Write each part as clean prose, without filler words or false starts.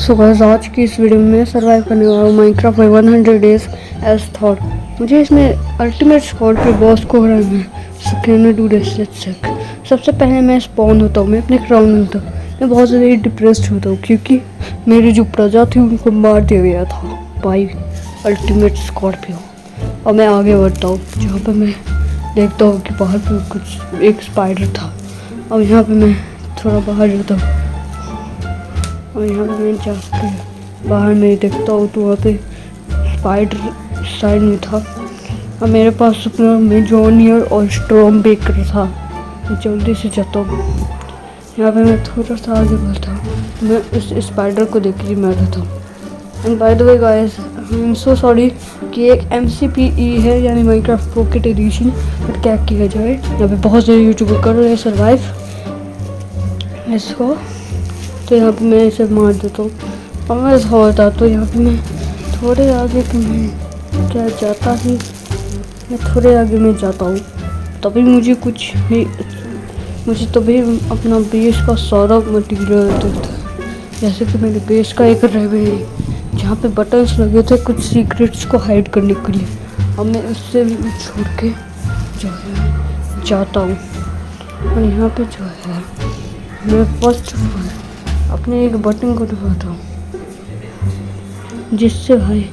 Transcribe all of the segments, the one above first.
So guys, आज की इस वीडियो में सर्वाइव करने वाला हूँ माइनक्राफ्ट में 100 डेज एज थॉट। मुझे इसमें अल्टीमेट स्क्वाड पे बॉस को हराना है। So can I do this? Let's check. सबसे पहले मैं स्पॉन होता हूँ, मैं अपने क्राउन में होता हूँ। मैं बहुत ज़्यादा डिप्रेस्ड होता हूँ क्योंकि मेरी जो प्रजा थी उनको मार दिया गया था बाई अल्टीमेट स्कॉर्पियो। और मैं आगे बढ़ता हूँ जहाँ पर मैं देखता हूँ कि बाहर पर कुछ एक स्पाइडर था। और यहाँ पर मैं थोड़ा बाहर जाता हूँ और यहाँ पर मैं जाके बाहर में देखता हूँ तो वहाँ पे स्पाइडर साइड में था और मेरे पास अपना मेजोनियर और स्ट्रॉन्ग बेकर था। जल्दी से जाता हूँ। यहाँ पे मैं थोड़ा सा आगे बढ़ता हूँ। मैं उस स्पाइडर को देख के मार देता हूँ। And by the way guys, I am so sorry कि एक MCPE है यानी माइनक्राफ्ट पॉकेट एडिशन, बट क्या किया जाए, यहाँ पे बहुत सारे यूट्यूबर कर रहे हैं सर्वाइव इसको। तो यहाँ पे मैं इसे मार देता हूँ और मैं होता तो यहाँ पे मैं थोड़े आगे तो मैं क्या जाता ही मैं थोड़े आगे में जाता हूँ तभी मुझे कुछ भी तभी अपना बेस का सारा मटेरियल दिखता है। जैसे कि मेरे बेस का एक रेवे जहाँ पे बटन्स लगे थे कुछ सीक्रेट्स को हाइड करने के लिए। अब मैं उससे छोड़ के जो है जाता हूँ और यहाँ पे जो है मैं फर्स्ट अपने एक बटन को दबाता हूँ जिससे भाई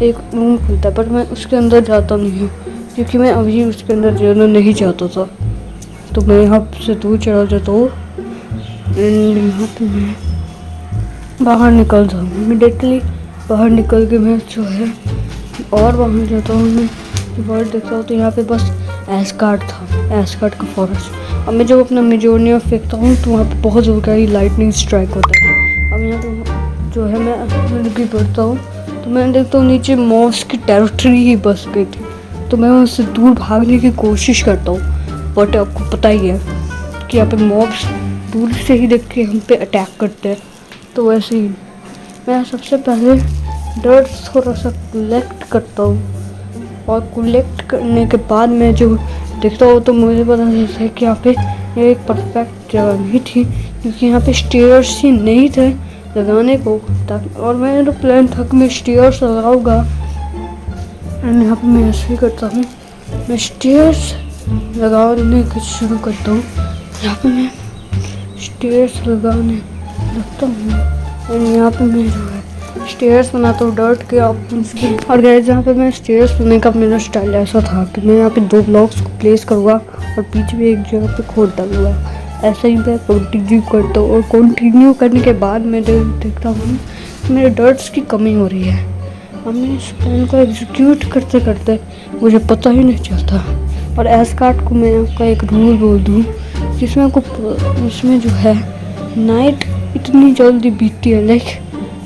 एक रूम खुलता है, पर मैं उसके अंदर जाता नहीं हूँ क्योंकि मैं अभी उसके अंदर जाना नहीं चाहता था। तो मैं यहाँ से दूर चला जाता हूँ एंड यहाँ पे मैं बाहर निकल जाऊँ इमीडिएटली। बाहर निकल के मैं जो है और बाहर जाता हूँ। मैं बाहर देखता हूँ तो यहाँ पे बस एस्कार्ड था, एस्कार्ड का फॉरेस्ट। अब मैं जब अपना मेजोनियर फेंकता हूँ तो वहाँ पे बहुत ज़ोर का ही लाइटनिंग स्ट्राइक होता है। अब यहाँ पे जो है मैं भी बढ़ता हूँ तो मैं देखता हूँ नीचे मॉब्स की टेरिटरी ही बस गई थी। तो मैं उससे दूर भागने की कोशिश करता हूँ, बट आपको पता ही है कि यहाँ पे मॉब्स दूर से ही देख के हम पे अटैक करते हैं। तो वैसे ही मैं सबसे पहले डर्ट थोड़ा सा कलेक्ट करता हूँ और कलेक्ट करने के बाद मैं जो देखता हूँ तो मुझे पता चलता है कि यहाँ पे एक परफेक्ट जगह नहीं थी क्योंकि यहाँ पे स्टेयर्स ही नहीं थे लगाने को। और मैंने तो प्लान था कि मैं स्टेयर्स लगाऊंगा एंड यहाँ पे मैं ऐसे ही करता हूँ। मैं स्टेयर्स लगाने का शुरू करता हूँ। यहाँ पे मैं स्टेयर्स लगाने लगता हूँ एंड यहाँ पे मैं जो है स्टेयर्स बनाता हूँ डर्ट के और गैस जहाँ पे मैं स्टेयर्स बनाने का मेरा स्टाइल ऐसा था कि मैं यहाँ पे 2 ब्लॉक्स को प्लेस करूँगा और बीच में एक जगह पे खोद डालूँगा। ऐसा ही मैं कंटिन्यू करता हूँ और कंटिन्यू करने के बाद मैं देखता हूँ मेरे डर्ट्स की कमी हो रही है। अब मैं इस प्लान को एग्जीक्यूट करते करते मुझे पता ही नहीं चलता। और एस्कार्ड को मैं आपका एक रूल बोल दूँ जिसमें उसमें जो है नाइट इतनी जल्दी बीतती है, लाइक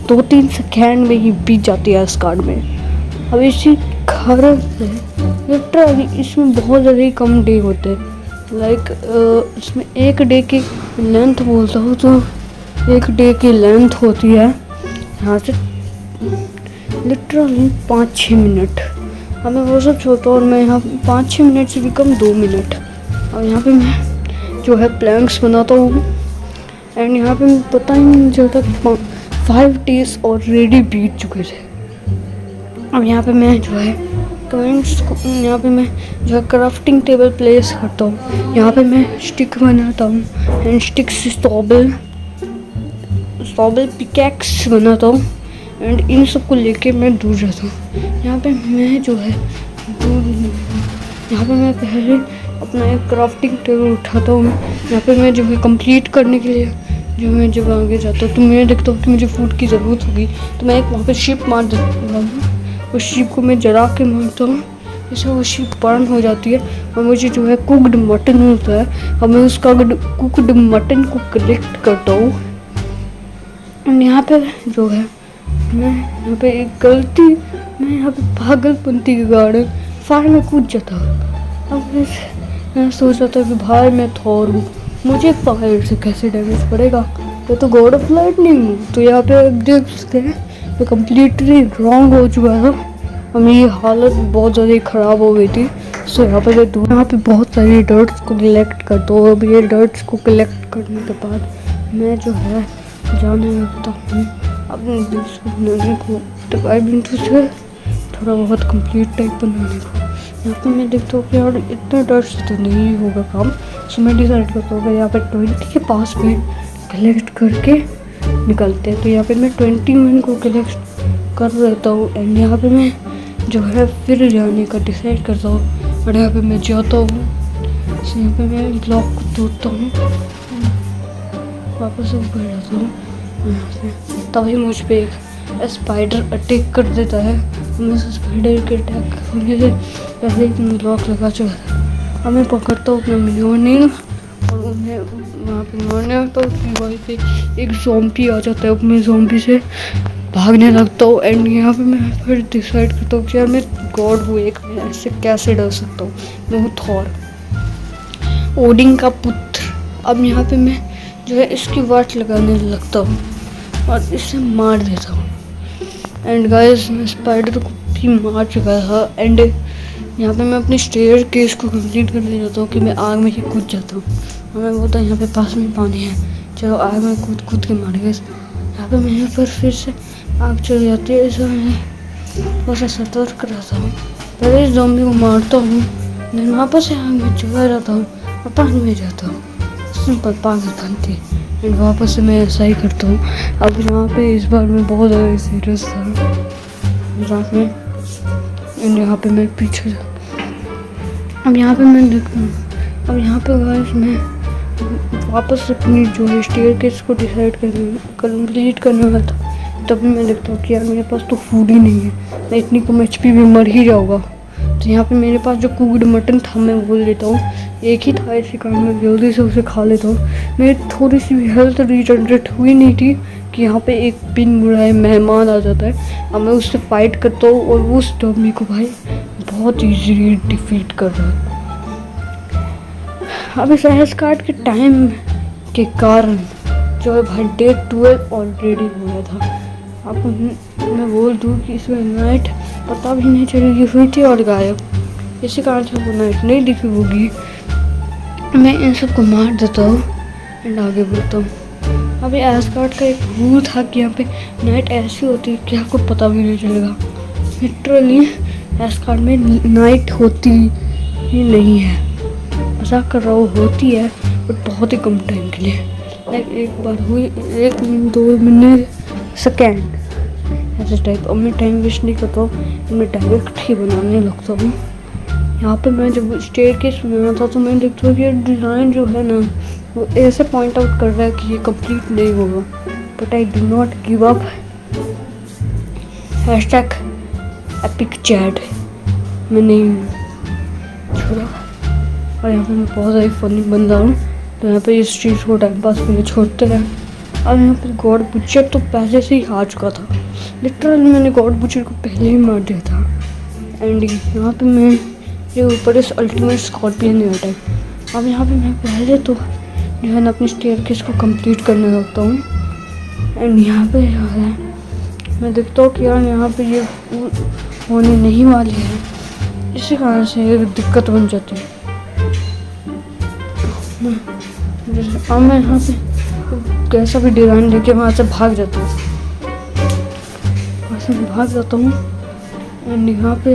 2-3 सेकेंड में ही बीत जाती है एस्कार्ड में। अब इसी कारण से लिटरली इसमें बहुत ज़्यादा ही कम डे होते हैं। लाइक इसमें एक डे की लेंथ बोलता हूँ तो एक डे की लेंथ होती है यहाँ से लिटरली 5-6 मिनट। अब मैं वो सब छोड़ता हूँ और मैं यहाँ 5-6 मिनट से भी कम 2 मिनट। और यहाँ पे मैं जो है प्लैंक्स बनाता हूँ एंड यहाँ पे पता ही नहीं चलता कि 5 डेज ऑलरेडी बीत चुके थे। अब यहाँ पे मैं जो है यहाँ पे मैं जो है क्राफ्टिंग टेबल प्लेस करता हूँ। यहाँ पे मैं स्टिक बनाता हूँ एंड स्टिक से स्टॉबल पिकैक्स बनाता हूँ एंड इन सब को लेके मैं दूर जाता हूँ। यहाँ पे मैं जो है यहाँ पे मैं पहले अपना एक क्राफ्टिंग टेबल उठाता हूँ। यहाँ पे मैं जो है कंप्लीट करने के लिए जो मैं जब आगे जाता हूँ तो मैं देखता हूँ कि मुझे फूड की ज़रूरत होगी तो मैं एक वहाँ पे शिप मार देता हूँ। उस शिप को मैं जला के मारता हूँ जिससे वो शिप बर्न हो जाती है और मुझे जो है कुकड मटन होता है और मैं उसका कुकड मटन को कलेक्ट करता हूँ। और यहाँ पे जो है मैं यहाँ पे एक गलती मैं यहाँ पे पागलपंती के कारण फायर में कूद जाता हूँ। अब मैं सोच रहा था कि भाई मैं थॉर हूँ, मुझे फायर से कैसे डैमेज पड़ेगा, ये तो गॉड ऑफ लाइटनिंग हूँ। तो यहाँ पे देख सकते हैं तो कम्प्लीटली रॉन्ग हो चुका था और मेरी हालत बहुत ज़्यादा ख़राब हो गई थी। सो यहाँ पे मैं यहाँ पे बहुत सारी डर्ट्स को कलेक्ट करता हूँ। अब ये डर्ट्स को कलेक्ट करने के बाद मैं जो है जाने लगता हूँ। अब इसको बनाने को डिवाइड इंटू से थोड़ा बहुत कंप्लीट टाइप बनाने को। यहाँ पे मैं देखता हूँ कि यार इतना डस्ट तो नहीं होगा काम, सो मैं डिसाइड करता हूँ यहाँ पे 20 के पास में कलेक्ट करके निकलते हैं। तो यहाँ पे मैं 21 को कलेक्ट कर लेता हूँ एंड यहाँ पे मैं जो है फिर जाने का डिसाइड करता हूँ और यहाँ पे मैं जाता हूँ। सो यहाँ पे मैं ब्लॉक को तोड़ता हूँ, वापस ऊपर जाता हूँ यहाँ पे, तभी मुझ पे एक स्पाइडर अटैक कर देता है। मैं स्पाइडर के अटैक होने से पहले ही ब्लॉक लगा चुका था। अब मैं पकड़ता हूँ अपना मिलियनियर और उन्हें वहाँ पे मारने आता हूँ कि वहीं पे एक ज़ॉम्बी आ जाता है। मैं ज़ॉम्बी से भागने लगता हूँ एंड यहाँ पे मैं फिर डिसाइड करता हूँ कि यार मैं गॉड हूँ एक, मैं ऐसे कैसे डर सकता हूँ, मैं हूँ थॉर, ओडिन का पुत्र। अब यहाँ पे मैं जो है इसकी वाट लगाने लगता हूँ और इसे मार देता हूँ एंड गाइस मैं स्पाइडर को भी मार चुका था एंड यहाँ पे मैं अपनी स्टेयर केस को कंप्लीट करने जाता हूँ कि मैं आग में ही कूद जाता हूँ और मैं बोलता यहाँ पे पास में पानी है, चलो आग में कूद के मार गए। यहाँ पे मेरे पर फिर से आग चल जाती है, ऐसा मैं थोड़ा सा सतर्क रहता हूँ। पहले इस ज़ॉम्बी को मारता हूँ देन वापस से आग में चला जाता हूँ और पानी में जाता हूँ, सिंपल पागलपंती एंड वापस से मैं ऐसा ही करता हूँ। अब यहाँ पे इस बार मैं बहुत ज़्यादा सीरियस था रात में एंड यहाँ पे मैं पीछे अब यहाँ पे मैं देखता हूँ। अब यहाँ पे गाइस मैं वापस अपनी जो है स्टेयर केस को डिसाइड कंप्लीट करने वाला था, तभी मैं देखता हूँ कि यार मेरे पास तो फूड ही नहीं है, मैं इतनी कम HP में मर ही जाऊँगा। तो यहाँ पे मेरे पास जो कुक्ड मटन था मैं बोल लेता हूँ, एक ही था इसी कारण मैं जल्दी से उसे खा लेता हूँ। मेरी थोड़ी सी भी हेल्थ रीजनरेट हुई नहीं थी कि यहाँ पे एक बिन बुलाए मेहमान आ जाता है। अब मैं उससे फाइट करता हूँ और उस ज़ॉम्बी को भाई बहुत ईजीली डिफीट कर रहा है। अब इस एस कार्ड के टाइम के कारण जो है भाई डे 12 ऑलरेडी हो गया था। आपको मैं बोल दूँ कि इसमें नाइट पता भी नहीं चलेगी हुई थी और गायब, इसी कारण से वो नाइट नहीं दिखी होगी। मैं इन सबको मार देता हूँ एंड आगे बढ़ता हूँ। अभी एस्गार्ड का एक रूल था कि यहाँ पे नाइट ऐसी होती है कि आपको पता भी नहीं चलेगा। लिटरली एस्गार्ड में नाइट होती ही नहीं है, मजाक कर रहा हूँ, होती है बट बहुत ही कम टाइम के लिए। लाइक एक बार हुई 1-2 मिनट सेकेंड ऐसे टाइप। अब मैं टाइम वेस्ट नहीं करता हूँ, मैं डायरेक्ट ही बनाने लगता हूँ। यहाँ पे मैं जब स्टेयर केस बनाना था तो मैं देखता हूँ कि डिज़ाइन जो है ना वो ऐसे पॉइंट आउट कर रहा है कि ये कंप्लीट नहीं होगा, but I do not give up. Hashtag epic chat मैं नहीं छोड़ा। और यहाँ पे मैं बहुत ज़्यादा फनी बन रहा हूँ, तो यहाँ पे इस चीज़ को टाइम पास के लिए छोड़ते हैं। अब यहाँ पे गॉड बुचर तो पहले से ही हार चुका था, लिटरली मैंने गॉड बुचर को पहले ही मार दिया था एंड यहाँ पे मैं ये ऊपर इस अल्टीमेट स्कॉर्पियन नहीं हटा। अब यहाँ पे मैं पहले तो जो है ना अपनी स्टेयरकेस को कंप्लीट करने लगता हूँ एंड यहाँ पे जो है मैं देखता हूँ कि यार यहाँ पे ये होने नहीं वाली है, इसी कारण से ये दिक्कत बन जाती है। अब मैं यहाँ पे कैसा भी डिज़ाइन लेके वहाँ से भाग जाता हूँ, वहाँ से भाग जाता हूँ एंड यहाँ पे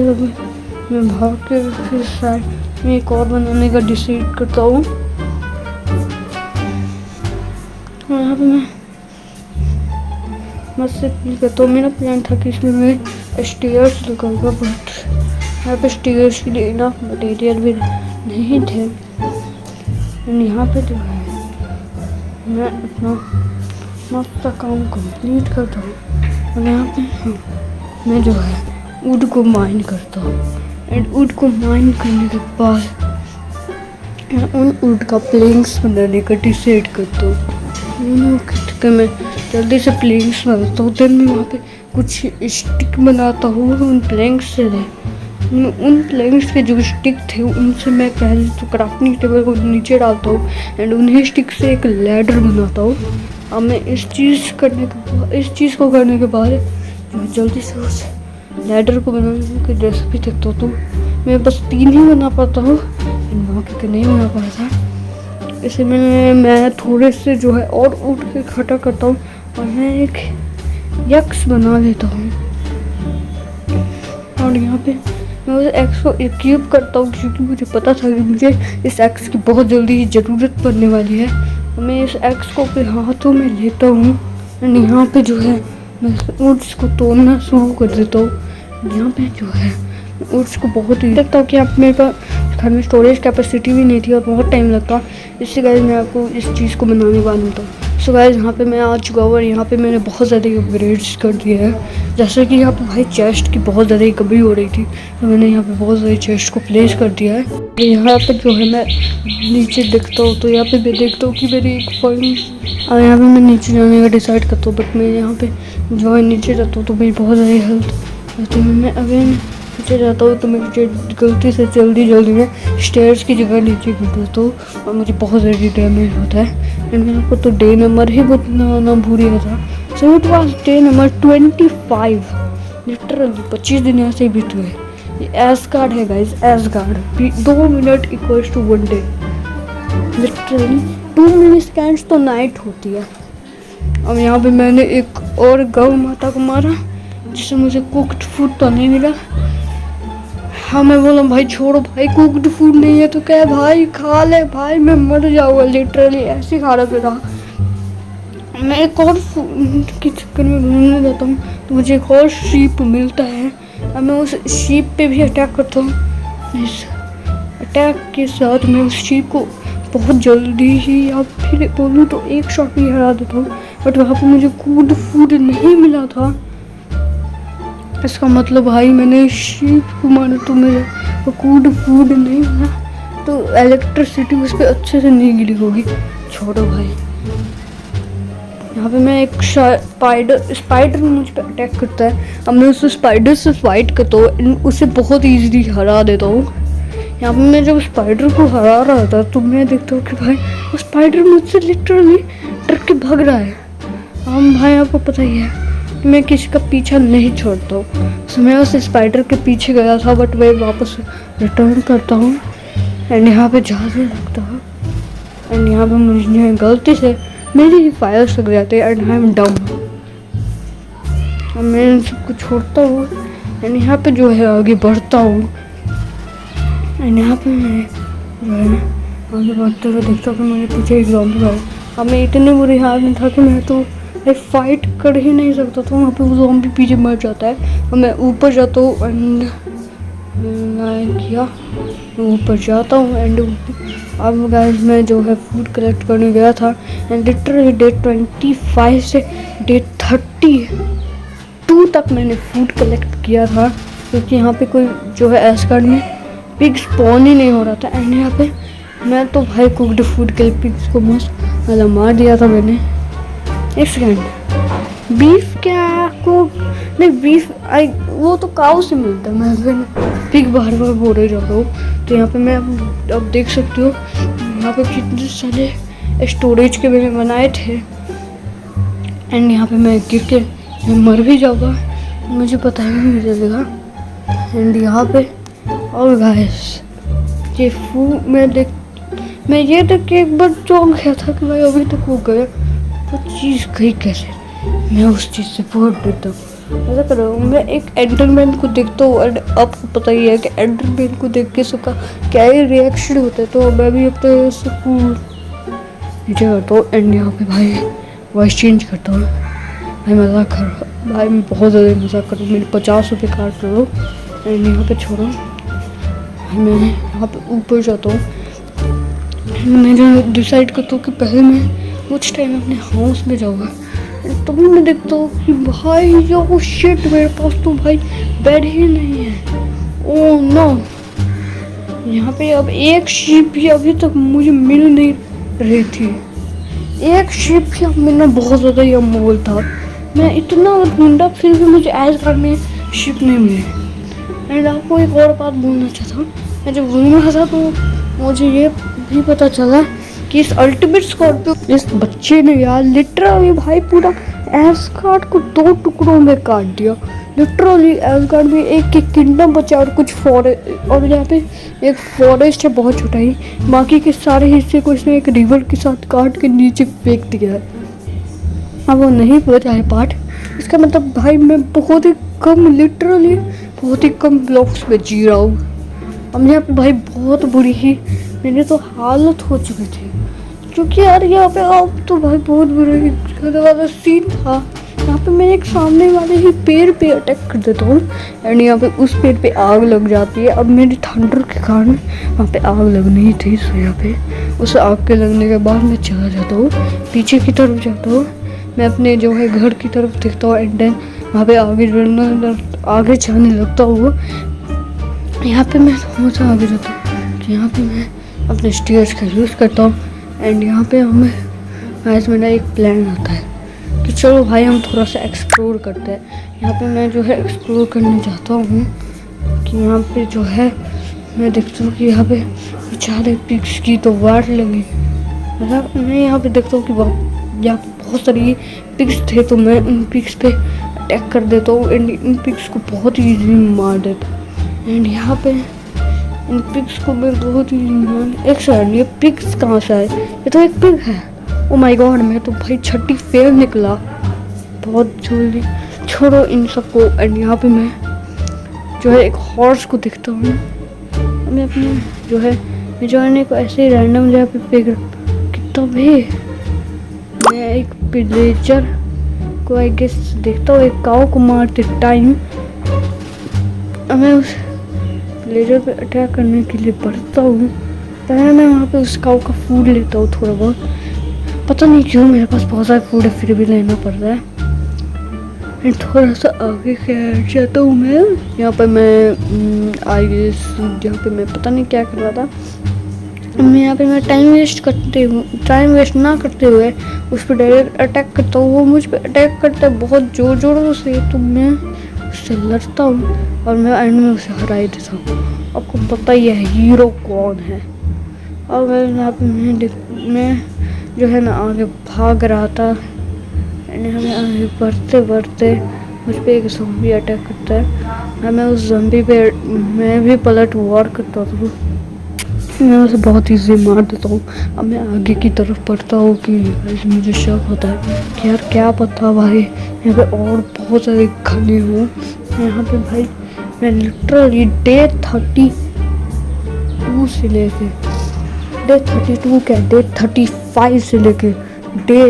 मैं भाग के फिर साइड में एक और बनाने का डिसाइड करता हूँ। और यहाँ पे मैं मस्त करता हूँ। मेरा प्लान था कि इसमें मैं स्टेयर्स लगाऊंगा, बट यहाँ पे स्टेयर्स के लिए इनफ मटेरियल भी नहीं थे। यहाँ पे जो है मैं अपना मस्त काम कंप्लीट करता हूँ और यहाँ पे मैं जो है वुड को माइन करता हूँ एंड वुड को माइन करने के बाद उन वुड का प्लैंक्स बनाने का डिसाइड करता हूँ। कि मैं जल्दी से प्लैंक्स बनाता हूँ, देन मैं वहाँ पे कुछ स्टिक बनाता हूँ उन प्लैंक्स से। उन प्लैंक्स के जो स्टिक थे उनसे मैं पहले तो क्राफ्टिंग टेबल को नीचे डालता हूँ एंड उन्हीं स्टिक से एक लैडर बनाता हूँ। अब मैं इस चीज़ को करने के बाद मैं जल्दी से उस लैडर को बनाने की रेसिपी देखता हूँ। तो मैं बस 3 ही बना पाता हूँ, बाकी नहीं बना पाता। इसे मैं थोड़े से जो है और उठ के इकट्ठा करता हूँ और मैं एक एक्स बना लेता हूँ। और यहाँ पे मैं उस एक्स को इक्विप करता हूँ क्योंकि मुझे पता था कि मुझे इस एक्स की बहुत जल्दी ही ज़रूरत पड़ने वाली है। मैं इस एक्स को अपने हाथों में लेता हूँ एंड यहाँ पे जो है मैं ओट्स को तोड़ना शुरू कर देता हूँ। यहाँ पे जो है ओट्स को बहुत ही लगता हूँ कि आप मेरे पास घर में स्टोरेज कैपेसिटी भी नहीं थी और बहुत टाइम लगता, इससे गाइस मैं आपको इस चीज़ को बनाने वाला हूँ। सो गाइस यहाँ पे मैं आ चुका हूँ और यहाँ पे मैंने बहुत ज़्यादा अपग्रेड्स कर दिए हैं। जैसे कि यहाँ पे भाई चेस्ट की बहुत ज़्यादा कमी हो रही थी तो मैंने यहाँ पे बहुत सारी चेस्ट को प्लेस कर दिया है। यहाँ पे जो है मैं नीचे देखता हूँ तो यहाँ पे मैं देखता हूँ कि मेरी एक पॉइंट और यहाँ पे मैं नीचे जाने का डिसाइड करता हूँ, बट मैं यहाँ पे जो है नीचे जाता हूँ तो मेरी बहुत सारी हेल्थ, तो मैं अगेन नीचे जाता हूँ तो मैं गलती से जल्दी में स्टेयर्स की जगह नीचे गिर जाता हूँ और मुझे बहुत ज़्यादा डैमेज होता है। एंड मेरे को तो डे नंबर ही बताना भूल गया था। So it was day number 25, literally 25 दिन ऐसे ही बीत गए। ये एसगार्ड है guys, Asgard 2 minute equals to 1 day, literally 2 minute स्कैंस तो नाइट होती है। अब यहाँ पे मैंने एक और गौ माता को मारा जिससे मुझे कुक्ड फूड तो नहीं मिला। हाँ मैं बोला भाई छोड़ो भाई, कुक्ड फूड नहीं है तो क्या भाई खा ले भाई, मैं मर जाऊँगा, लिटरली ऐसी हालत में रहा। मैं एक और फूड के चक्कर में घूमने जाता हूँ तो मुझे एक और शीप मिलता है और मैं उस शीप पे भी अटैक करता हूँ। इस अटैक के साथ मैं उस शीप को बहुत जल्दी ही, या फिर बोलूँ तो एक शॉट में हरा देता हूँ, बट वहाँ पे मुझे कुक्ड फूड नहीं मिला था। इसका मतलब भाई मैंने शीप को मारा तो मेरे को कुक्ड फूड नहीं मिला, तो इलेक्ट्रिसिटी उस पर अच्छे से नहीं गिरी होगी। छोड़ो भाई। यहाँ पे मैं एक स्पाइडर मुझ पे अटैक करता है। अब मैं उस स्पाइडर से फाइट करता हूँ, उसे बहुत ईजीली हरा देता हूँ। यहाँ पे मैं जब स्पाइडर को हरा रहा था तो मैं देखता हूँ कि भाई वो स्पाइडर मुझसे लिटरली डर के भाग रहा है। हम भाई आपको पता ही है मैं किसी का पीछा नहीं छोड़ता हूँ। सो मैं उस स्पाइडर के पीछे गया था बट मैं वापस रिटर्न करता हूँ एंड यहाँ पे जाने लगता हूँ एंड यहाँ पे मुझे गलती से मेरी ही फायर्स लग जाते हैं एंड आई एम डाउन। अब मैं इन सबको छोड़ता हूँ एंड यहाँ पे जो है आगे बढ़ता हूँ एंड यहाँ पे मैं जो है आगे बढ़ते हुए देखता हूँ कि मेरे पीछे एक ज़ॉम्बी है। अब मैं इतने बुरे हाल में था कि मैं तो फाइट कर ही नहीं सकता था, वहाँ पे वो ज़ॉम्बी पीछे मर जाता है और मैं ऊपर जाता हूँ एंड किया ऊपर जाता हूँ एंड अब गाइस मैं जो है फूड कलेक्ट करने गया था एंड लिटरली डे 25 से डे 32 तक मैंने फूड कलेक्ट किया था क्योंकि यहाँ पे कोई जो है एसगार्ड में पिग स्पॉन ही नहीं हो रहा था। एंड यहाँ पे मैं तो भाई कुक्ड फूड के लिए पिग्स को मस्त वाला मार दिया था मैंने। एक सेकेंड, बीफ क्या को नहीं, बीफ वो तो काऊ से मिलता है, मैं पिग बार बोल रही जा रहा हूँ। तो यहाँ पे मैं अब देख सकते हो यहाँ पे कितने सारे स्टोरेज के मैंने बनाए थे एंड यहाँ पे मैं गिर के मैं मर भी जाऊँगा, मुझे पता ही नहीं चलेगा। एंड यहाँ पे और गाइस ये मैं ये देख के एक बार चौंक गया था कि भाई अभी तक वो गया वो चीज़ गई कैसे। मैं उस चीज़ से बहुत डरता हूँ। ऐसा कर रहा हूँ मैं एक एंडरमैन को देखता हूँ और आपको पता ही है कि एंडरमैन को देख के सबका क्या ही रिएक्शन होता है, तो मैं भी अब तो सबको नीचे करता हूँ एंड यहाँ पे भाई वॉइस चेंज करता हूँ। भाई मजाक कर रहा हूँ भाई, मैं बहुत ज़्यादा मजाक कर रहा हूँ। मेरे 50 रुपये काट रहा हूँ एंड यहाँ पे छोड़ो मैं यहाँ पे ऊपर जाता हूँ। मैं जो डिसाइड करता हूँ कि पहले मैं कुछ टाइम अपने हाउस में जाऊँगा, तभी मैं देखता हूँ कि भाई यो शिट मेरे पास तो भाई बेड ही नहीं है। ओह नो, यहाँ पे अब एक शीप भी अभी तक मुझे मिल नहीं रही थी। एक शीप भी अब मिलना बहुत ज़्यादा ही अनमोल था। मैं इतना ढूंढा फिर भी मुझे एसगार्ड में शीप नहीं मिली। एंड आपको एक और बात बोलना चाहता हूँ, मैं जब घूम रहा था तो मुझे ये भी पता चला कि इस अल्टीमेट स्कॉर्पियो इस बच्चे ने यार लिटरली भाई पूरा एसगार्ड को 2 टुकड़ों में काट दिया। लिटरली एसगार्ड में एक किंगडम बचा और कुछ फॉरेस्ट, और यहाँ पे एक फॉरेस्ट है बहुत छोटा ही, बाकी के सारे हिस्से को इसने एक रिवर के साथ काट के नीचे फेंक दिया है। अब वो नहीं बचा है पार्ट, इसका मतलब भाई मैं बहुत ही कम, लिटरली बहुत ही कम ब्लॉक्स में जी रहा हूँ। अब यहाँ पे भाई बहुत बुरी ही मेरी तो हालत हो चुकी थी, क्योंकि यार यहाँ पे अब तो भाई बहुत बुरा ही वाला सीन था। यहाँ पे मैं एक सामने वाले ही पेड़ पे अटैक कर देता हूँ एंड यहाँ पे उस पेड़ पे आग लग जाती है। अब मेरी थंडर के कारण वहाँ पे आग लगनी ही थी, तो यहाँ पे उस आग के लगने के बाद मैं चला जाता हूँ, पीछे की तरफ जाता हूँ, मैं अपने जो है घर की तरफ देखता हूँ एंड देन वहाँ पे आगे जाने लगता हूँ। यहाँ पे मैं थोड़ा सा आगे जाता हूँ, तो यहाँ पे मैं अपने स्टेयर्स का यूज़ करता हूँ एंड यहाँ पे हमें आज मेरा एक प्लान आता है कि चलो भाई हम थोड़ा सा एक्सप्लोर करते हैं। यहाँ पे मैं जो है एक्सप्लोर करने जाता हूँ कि यहाँ पे जो है मैं देखता हूँ कि यहाँ पे बेचारे पिग्स की तो वाट लगी। मतलब मैं यहाँ पे देखता हूँ कि यहाँ पे बहुत सारी पिग्स थे, तो मैं उन पिग्स पे अटैक कर देता हूँ एंड इन पिग्स को बहुत ही ईजीली मार देता हूँ। एंड यहाँ पे इन पिग्स को मैं बहुत ही एक सेकंड, ये पिग्स कहाँ से आए? ये तो एक पिग है। ओ माय गॉड, मैं तो भाई 30 फेल निकला बहुत जल्दी। छोड़ो इन सबको। एंड यहाँ पे मैं जो है एक हॉर्स को देखता हूँ, मैं अपने जो है जाने को ऐसे ही रैंडम जगह पे फेंक कितना भी। मैं एक विलेजर को आई गेस देखता हूँ, एक काऊ को मारते टाइम मैं उस विलेजर पे अटैक करने के लिए बढ़ता हूँ। पहले मैं वहाँ पे उस काऊ का फूड लेता हूँ थोड़ा बहुत, पता नहीं क्यों मेरे पास बहुत सारा फूड है फिर भी लेना पड़ रहा है। एंड थोड़ा सा आगे जाता हूँ मैं, यहाँ पे मैं आई गेस जहाँ पे मैं पता नहीं क्या कर रहा था, मैं यहाँ पे मैं टाइम वेस्ट ना करते हुए उस पर डायरेक्ट अटैक करता हूँ। वो मुझ पर अटैक करता है बहुत ज़ोर ज़ोरों से, तो मैं उससे लड़ता हूँ और मैं एंड में उसे हरा देता हूँ। आपको पता ही है हीरो कौन है। और मैं यहाँ पे मैं जो है ना आगे भाग रहा था एंड हमें आगे बढ़ते बढ़ते मुझ पर एक ज़ॉम्बी अटैक करता है। मैं उस ज़ॉम्बी पे मैं भी पलट वार करता था, मैं उसे बहुत ईजी मार देता हूँ। अब मैं आगे की तरफ पढ़ता हूँ कि मुझे शक होता है कि यार क्या पता भाई यहाँ पे और बहुत सारे खाने हों। यहाँ पे भाई मैं लिटरली डे 32 से लेके डे 32 क्या डे 35 से लेके डे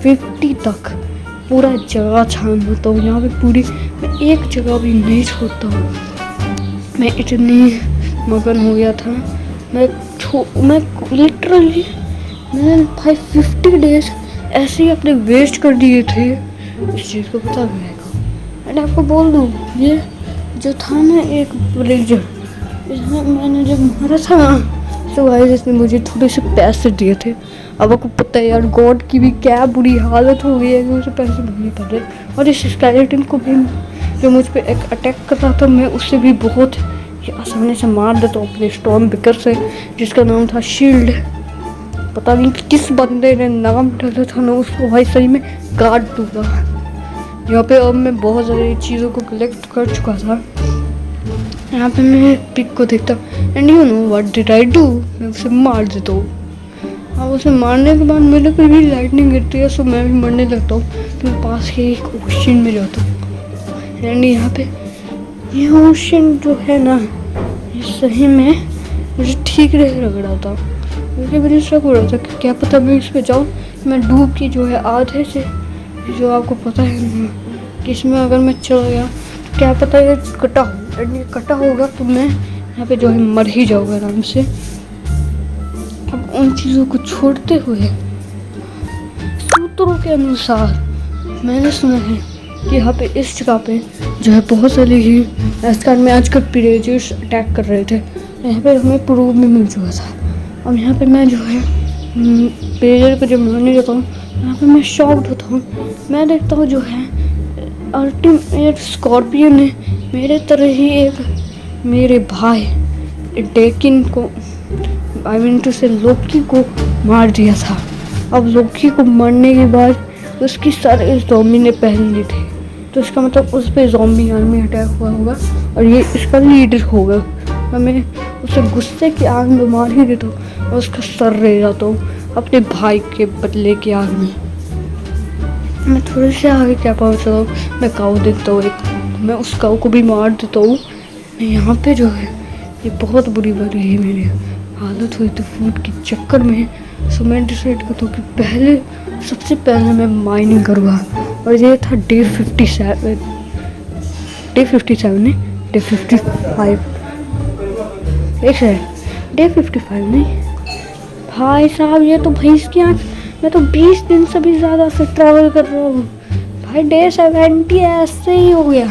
50 तक पूरा जगह छान होता हूँ। यहाँ पे पूरी मैं एक जगह भी नहीं छोड़ता हूँ। मैं इतनी मगन हो गया था, मैं लिटरली मैंने भाई 50 डेज ऐसे ही अपने वेस्ट कर दिए थे इस चीज़ को पता मेरे को। एंड आपको बोल दूँ ये जो था ना एक विलेजर, इसमें मैंने जब मारा था ना तो भाई इसने मुझे थोड़े से पैसे दिए थे। अब आपको पता है यार गॉड की भी क्या बुरी हालत हो गई है कि उसे पैसे देने पड़ रहे। और इस स्केलेटन को भी जो मुझ पर एक अटैक कर रहा था मैं उससे भी बहुत आसानी से मार देता हूँ अपने स्टॉर्म बिकर से, जिसका नाम था शील्ड। पता नहीं किस बंदे ने नाम डाला था ना उसको, भाई सही में गार्ड दूंगा। यहाँ पे अब मैं बहुत सारी चीज़ों को कलेक्ट कर चुका था। यहाँ पे मैं पिक को देखता हूँ and you know what did I do, मैं उसे मार देता हूँ। अब उसे मारने के बाद मेरे पे भी लाइटनिंग गिरती है, सो मैं भी मरने लगता हूँ। तो पास के एक ओशन में जाता हूँ एंड यहाँ पे ये ओशन जो है ना सही में मुझे ठीक नहीं लग रहा था, क्योंकि मुझे शक हो रहा था कि क्या पता मैं इस पे जाऊँ, मैं डूब की जो है आधे से जो आपको पता है कि इसमें अगर मैं चला गया तो क्या पता ये कटा हो, ये कटा होगा तो मैं यहाँ पे जो है मर ही जाऊँगा आराम से। अब उन चीज़ों को छोड़ते हुए सूत्रों के अनुसार मैंने सुना है कि यहाँ पे इस जगह पे जो है बहुत सारे ही राजस्थान में आजकल पिरेजर्स अटैक कर रहे थे। यहाँ पे हमें प्रूव में मिल चुका था। अब यहाँ पे मैं जो है पिरेजर को जब मारने जाता हूँ यहाँ पे मैं शॉक्ड होता हूँ। मैं देखता हूँ जो है अल्टीमेट स्कॉर्पियन ने मेरे तरह ही एक मेरे भाई डेकिन को आई मीन टू से लोकी को मार दिया था। अब लोकी को मारने के बाद उसकी सर इस ज़ॉम्बी ने पहन ली थी, तो इसका मतलब उस पर ज़ॉम्बी आर्मी अटैक हुआ होगा और ये इसका लीडर होगा। और मैं उसे गुस्से की आग में मार ही देता हूँ और उसका सर ले जाता हूँ अपने भाई के बदले की आग में। मैं थोड़े से आगे क्या पहुँचता हूँ, मैं काऊ देखता हूँ एक, मैं उस काऊ को भी मार देता हूँ। मैं यहाँ पे जो है ये बहुत बुरी है मेरी हालत हुई थी फूड के चक्कर में। सो मैं डिसाइड करता हूँ कि सबसे पहले मैं माइनिंग करूँगा। और ये था डे 57 नहीं, डे 55, एक सेकंड, डे 55 नहीं भाई साहब, ये तो भैंस की आँख। मैं तो 20 दिन से भी ज़्यादा से ट्रैवल कर रहा हूँ भाई। डे 70 ऐसे ही हो गया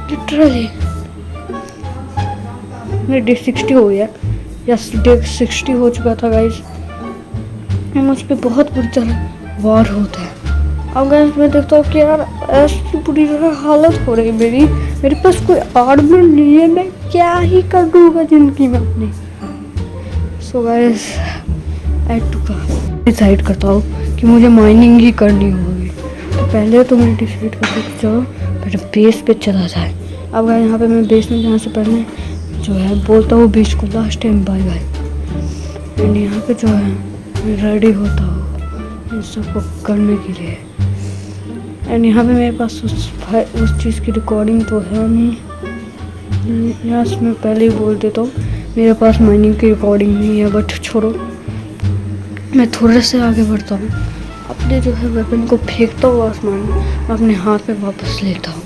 लिटरली। नहीं, डे 60 हो गया, यस डे 60 हो चुका था गाइस। मुझ पर बहुत बुरी तरह वार होता है। अब गाइस मैं देखता हूँ कि यार ऐसी बुरी तरह हालत हो रही है मेरे पास कोई आर्मर नहीं है, मैं क्या ही कर दूँगा जिंदगी में अपनी। सो गाइस डिसाइड करता हूँ कि मुझे माइनिंग ही करनी होगी। तो पहले तो मैं डिसाइड करता हूँ कि चलो पहले बेस पे चला जाए। अब गाइस यहाँ पे मैं बेस में जाने से पहले जो है बोलता हूँ बीच को last time bye bye. And यहाँ पे जो है मैं रेडी होता हूँ इन सबको करने के लिए। एंड यहाँ पे मेरे पास उस चीज़ की रिकॉर्डिंग तो है नहीं, यहाँ से मैं पहले ही बोल देता हूँ मेरे पास माइनिंग की रिकॉर्डिंग नहीं है। बट छोड़ो, मैं थोड़े से आगे बढ़ता हूँ, अपने जो है वेपन को फेंकता हूँ आसमान में, अपने हाथ में वापस लेता हूँ।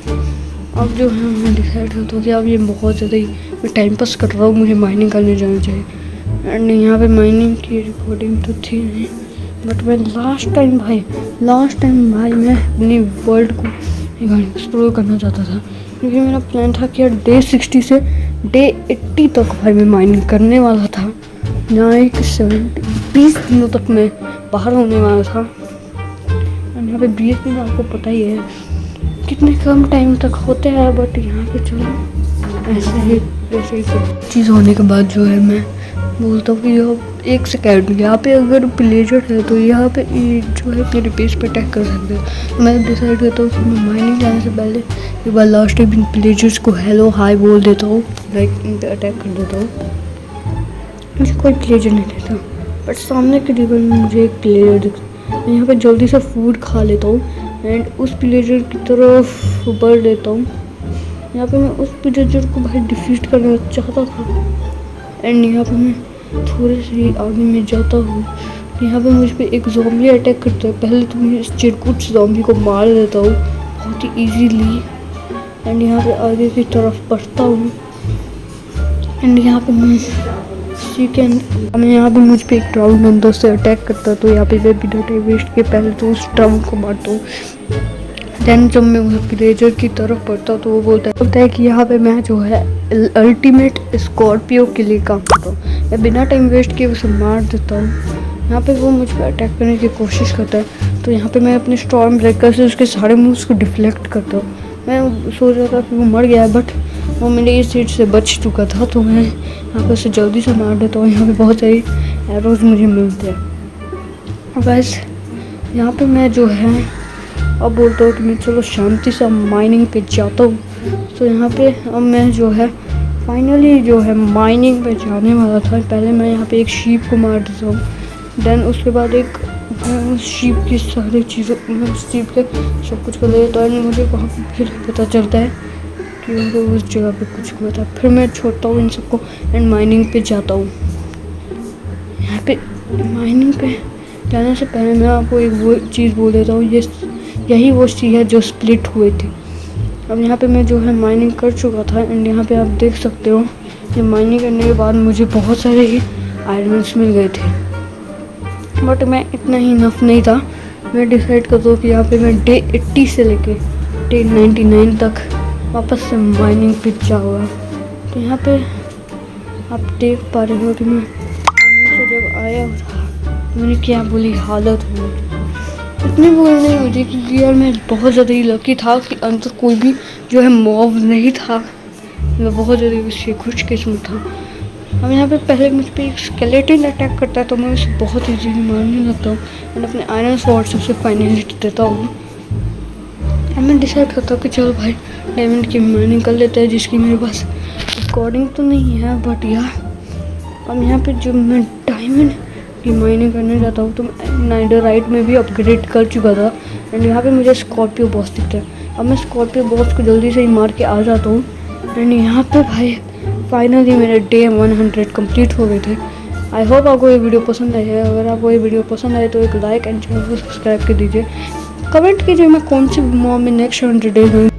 अब जो है मैं डिसाइड करता हूँ कि अब ये बहुत ज़्यादा ही मैं टाइम पास कर रहा हूँ, मुझे माइनिंग करने जाना चाहिए। एंड यहाँ पे माइनिंग की रिकॉर्डिंग तो थी नहीं, बट मैं लास्ट टाइम भाई मैं अपनी वर्ल्ड को एक्सप्लोर करना चाहता था, क्योंकि मेरा प्लान था कि यार डे 60 से डे 80 तक भाई मैं माइनिंग करने वाला था। यहाँ एक 20 दिनों तक मैं बाहर होने वाला था। और यहाँ पे 20 दिन आपको पता ही है कितने कम टाइम तक होते हैं। बट यहाँ पे चलो ऐसे ही चीज़ होने के बाद जो है मैं बोलता हूँ कि एक सेकेंड, यहाँ पे अगर प्लेजर है तो यहाँ पे जो है मेरे बेस पे अटैक कर सकते हैं। मैं डिसाइड करता हूँ कि मैं माइनिंग जाने से पहले एक बार लास्ट टाइम इन प्लेजर्स को हेलो हाई बोल देता हूँ, लाइक इन पर अटैक कर देता हूँ। मुझे कोई प्लेजर नहीं देता, बट सामने के रिवर में मुझे एक प्लेजर दिखता। मैं यहाँ पे जल्दी से फूड खा लेता हूँ एंड उस प्लेजर की तरफ बढ़ लेता हूँ। यहाँ पे मैं उस प्लेजर को भाई डिफीट करना चाहता था। एंड यहाँ पे मैं थोड़े से आगे में जाता हूँ, यहाँ पे मुझ पे एक ज़ॉम्बी अटैक करता है। पहले तो मैं इस चिरकुट ज़ॉम्बी को मार देता हूँ बहुत ही ईजीली। एंड यहाँ पे आगे की तरफ बढ़ता हूँ एंड यहाँ पे मैं यहाँ पे मुझ पे एक ट्राउन अंदर से अटैक करता है। तो यहाँ पे मैं बिना टाइम वेस्ट के पहले तो उस ट्राउन को मारता हूँ। देन जब मैं उस प्लेजर की तरफ बढ़ता हूँ तो वो बोलता है कि यहाँ पे मैं जो है अल्टीमेट स्कॉर्पियो के लिए काम करता हूँ। मैं बिना टाइम वेस्ट किए उसे मार देता हूँ। यहाँ पे वो मुझ पर अटैक करने की कोशिश करता है, तो यहाँ पे मैं अपने स्टॉर्म ब्रेकर से उसके सारे मूव्स को डिफ्लेक्ट करता हूँ। मैं सोच रहा था कि वो मर गया है, बट वो मेरे इस सीट से बच चुका था, तो मैं यहाँ पे उसे जल्दी से मार देता हूँ। यहाँ पे बहुत सारी एरोज मुझे मिलते हैं। बस यहाँ पे मैं जो है अब बोलता हूँ कि मैं चलो शांति से माइनिंग पे जाता हूँ। तो यहाँ पे अब मैं जो है फाइनली जो है माइनिंग पे जाने वाला था। पहले मैं यहाँ पे एक शीप को मार देता हूँ, देन उसके बाद एक शीप की सारी चीज़ों शीप के सब कुछ कर लेता है। मुझे वहाँ पर फिर पता चलता है कि उस जगह पे कुछ हुआ था। फिर मैं छोड़ता हूँ इन सबको एंड माइनिंग पे जाता हूँ। यहाँ पे माइनिंग पे जाने से पहले मैं आपको एक वो चीज़ बोल देता हूँ, यही वो चीज़ है जो स्प्लिट हुए थे। अब यहाँ पे मैं जो है माइनिंग कर चुका था एंड यहाँ पे आप देख सकते हो कि माइनिंग करने के बाद मुझे बहुत सारे ही आयरन्स मिल गए थे, बट मैं इतना ही इनफ नहीं था। मैं डिसाइड करता हूँ कि यहाँ पे मैं डे 80 से लेके डे 99 तक वापस से माइनिंग पे जाऊँगा। तो यहाँ पे आप देख पा रहे हो कि मैं से जब आया तो मैंने क्या बुरी हालत हुई। इतनी बुरी नहीं हुई थी क्योंकि यार मैं बहुत ज़्यादा ही लकी था कि अंदर कोई भी जो है मॉब नहीं था। मैं बहुत ज़्यादा उससे खुशकिस्मत था। अब यहाँ पे पहले मुझ पर एक स्केलेटन अटैक करता है तो मैं उसे बहुत ईजीली मारने लगता हूँ और अपने आयरन स्वॉर्ड से उसे फाइनली हिट देता हूँ। अब मैं डिसाइड करता हूँ कि चलो भाई डायमंड की माइनिंग कर लेते हैं, जिसकी मेरे पास रिकॉर्डिंग तो नहीं है, बट यार अब यहाँ पे जो मैं डायमंड की माइनिंग करने जाता हूँ तो नाइडराइट में भी अपग्रेड कर चुका था। एंड यहाँ पे मुझे स्कॉर्पियो बॉस दिखता है। अब मैं स्कॉर्पियो बॉस को जल्दी से ही मार के आ जाता हूँ। एंड यहाँ पे भाई फाइनली मेरे डे 100 कंप्लीट हो गए थे। आई होप आपको ये वीडियो पसंद आई है। अगर आपको ये वीडियो पसंद आए तो एक लाइक एंड चैनल को सब्सक्राइब कर दीजिए। कमेंट कीजिए मैं कौन सी मॉम में नेक्स्ट 100 डेज में